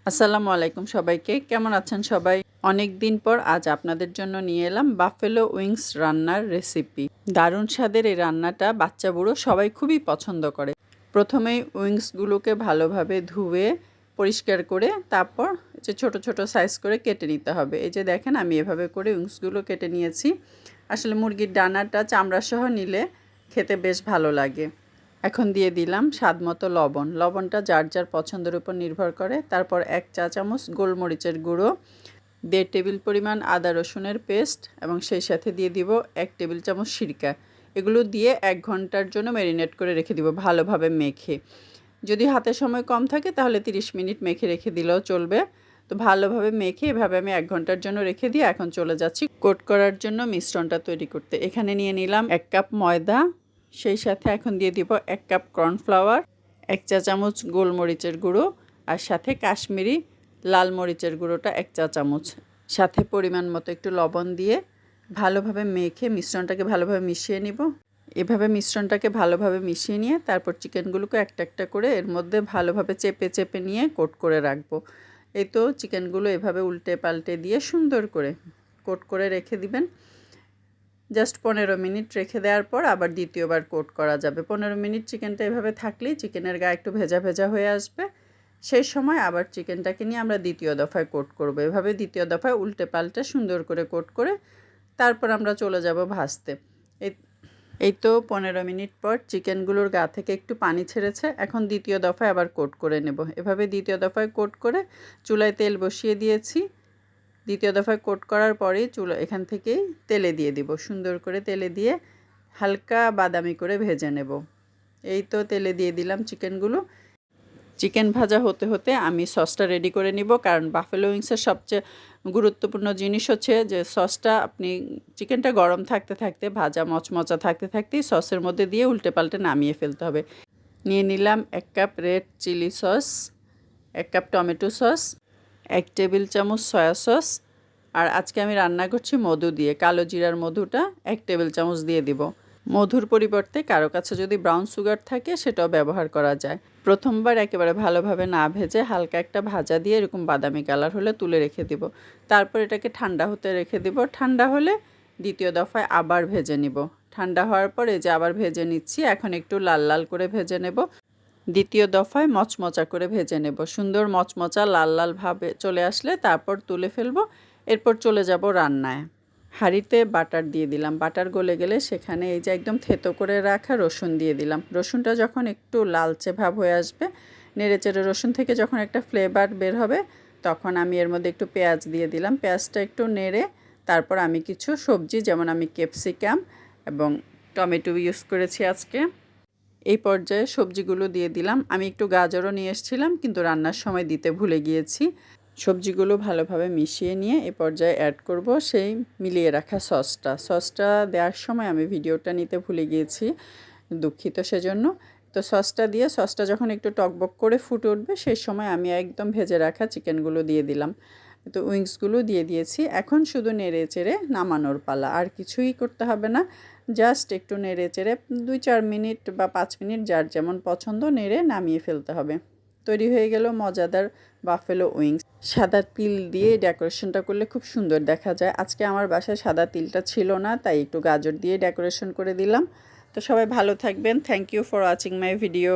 আসসালামু আলাইকুম সবাইকে, কেমন আছেন সবাই? অনেক দিন পর আজ আপনাদের জন্য নিয়ে এলাম বাফেলো উইংস রান্নার রেসিপি। দারুণ স্বাদের এই রান্নাটা বাচ্চা বুড়ো সবাই খুবই পছন্দ করে। প্রথমেই উইংসগুলোকে ভালোভাবে ধুয়ে পরিষ্কার করে তারপর ছোট ছোট সাইজ করে কেটে নিতে হবে। এই যে দেখেন, আমি এভাবে করে উইংসগুলো কেটে নিয়েছি। আসলে মুরগির ডানাটা চামড়া সহ নিলে খেতে বেশ ভালো লাগে। এখন দিয়ে দিলাম স্বাদমতো লবণ। লবণটা যার যার পছন্দের উপর নির্ভর করে। তারপর 1 চা চামচ গোলমরিচের গুঁড়ো, 1.5 টেবিল পরিমাণ আদা রসুনের পেস্ট এবং সেই সাথে দিয়ে দিব 1 টেবিল চামচ সিরকা। এগুলো দিয়ে 1 ঘন্টার জন্য ম্যারিনেট করে রেখে দিব ভালোভাবে মেখে। যদি হাতে সময় কম থাকে তাহলে 30 মিনিট মেখে রেখে দিলেও চলবে। তো ভালোভাবে মেখে এভাবে আমি 1 ঘন্টার জন্য রেখে দিয়ে এখন চলে যাচ্ছি কোট করার জন্য মিশ্রণটা তৈরি করতে। এখানে নিয়ে নিলাম 1 কাপ ময়দা, সেই সাথে এখন দিয়ে দিব 1 কাপ কর্নফ্লাওয়ার, 1 চা চামচ গোলমরিচের গুঁড়ো আর সাথে কাশ্মীরি লাল মরিচের গুঁড়োটা 1 চা চামচ, সাথে পরিমাণ মতো একটু লবণ দিয়ে ভালোভাবে মেখে মিশ্রণটাকে ভালোভাবে মিশিয়ে নিব। এভাবে মিশ্রণটাকে ভালোভাবে মিশিয়ে নিয়ে তারপর চিকেনগুলোকে একটা একটা করে এর মধ্যে ভালোভাবে চেপে চেপে নিয়ে কোট করে রাখবো। এই তো চিকেনগুলো এভাবে উল্টে পাল্টে দিয়ে সুন্দর করে কোট করে রেখে দিবেন। জাস্ট 15 মিনিট রেখে দেওয়ার পর আবার দ্বিতীয়বার কোট করা যাবে। 15 মিনিট চিকেনটা এভাবে থাকলেই চিকেনের গায়ে একটু ভেজা ভেজা হয়ে আসবে। সেই সময় আবার চিকেনটাকে নিয়ে আমরা দ্বিতীয় দফায় কোট করব। এভাবে দ্বিতীয় দফায় উল্টে পাল্টে সুন্দর করে কোট করে তারপর আমরা চলে যাব ভাজতে। এই তো 15 মিনিট পর চিকেনগুলোর গা থেকে একটু পানি ছেড়েছে। এখন দ্বিতীয় দফায় আবার কোট করে নেব। এভাবে দ্বিতীয় দফায় কোট করে চুলায় তেল বসিয়ে দিয়েছি। দ্বিতীয় দফায় কোট করার পরেই এখান থেকেই তেলে দিয়ে দিব। সুন্দর করে তেলে দিয়ে হালকা বাদামি করে ভেজে নেব। এই তো তেলে দিয়ে দিলাম চিকেনগুলো। চিকেন ভাজা হতে হতে আমি সসটা রেডি করে নিব, কারণ বাফেলো উইংসের সবচেয়ে গুরুত্বপূর্ণ জিনিস হচ্ছে যে সসটা আপনি চিকেনটা গরম থাকতে থাকতে ভাজা মচমচা থাকতে থাকতেই সসের মধ্যে দিয়ে উল্টে পাল্টে নামিয়ে ফেলতে হবে। নিয়ে নিলাম 1 cup red chilli sauce, 1 cup tomato sauce, 1 table চামচ সয়া সস, আর আজকে আমি রান্না করছি মধু দিয়ে। কালো জিরার মধুটা 1 টেবিল চামচ দিয়ে দিব। মধুর পরিবর্তে কারো কাছে যদি ব্রাউন সুগার থাকে সেটাও ব্যবহার করা যায়। প্রথমবার একেবারে ভালোভাবে না ভেজে হালকা একটা ভাজা দিয়ে এরকম বাদামি কালার হলে তুলে রেখে দিব। তারপর এটাকে ঠান্ডা হতে রেখে দিব। ঠান্ডা হলে দ্বিতীয় দফায় আবার ভেজে নিব। ঠান্ডা হওয়ার পর এই যে আবার ভেজে নিচ্ছি। এখন একটু লাল লাল করে ভেজে নেব। দ্বিতীয় দফায় মচমচা করে ভেজে নেব। সুন্দর মচমচা লাল লাল ভাবে চলে আসলে তারপর তুলে ফেলবো। এরপর চলে যাব রান্নায়। হাঁড়িতে বাটার দিয়ে দিলাম। বাটার গলে গেলে সেখানে এই যে একদম থেতো করে রাখা রসুন দিয়ে দিলাম। রসুনটা যখন একটু লালচে ভাব হয়ে আসবে, নেড়েচেড়ে রসুন থেকে যখন একটা ফ্লেভার বের হবে, তখন আমি এর মধ্যে একটু পেঁয়াজ দিয়ে দিলাম। পেঁয়াজটা একটু নেড়ে তারপর আমি কিছু সবজি, যেমন আমি ক্যাপসিকাম এবং টমেটো ইউজ করেছি আজকে, এই পর্যায়ে সবজিগুলো দিয়ে দিলাম। আমি একটু গাজরও নিয়ে এসেছিলাম কিন্তু রান্নার সময় দিতে ভুলে গিয়েছি। সবজিগুলো ভালোভাবে মিশিয়ে নিয়ে এ পর্যায়ে অ্যাড করব সেই মিলিয়ে রাখা সসটা। সসটা দেওয়ার সময় আমি ভিডিওটা নিতে ভুলে গিয়েছি, দুঃখিত সেজন্য। তো সসটা দিয়ে সসটা যখন একটু টকবক করে ফুটে উঠবে সেই সময় আমি একদম ভেজে রাখা চিকেনগুলো দিয়ে দিলাম। তো উইংসগুলো দিয়ে দিয়েছি। এখন শুধু নেড়ে চেড়ে নামানোর পালা, আর কিছুই করতে হবে না। জাস্ট একটু নেড়ে চেড়ে 2-4 মিনিট বা 5 মিনিট যার যেমন পছন্দ নেড়ে নামিয়ে ফেলতে হবে। তৈরি হয়ে গেল মজাদার বাফেলো উইংস। সাদা তিল দিয়ে ডেকোরেশনটা করলে খুব সুন্দর দেখা যায়। আজকে আমার বাসায় সাদা তিলটা ছিল না, তাই একটু গাজর দিয়ে ডেকোরেশন করে দিলাম। তো সবাই ভালো থাকবেন। Thank you for watching my video.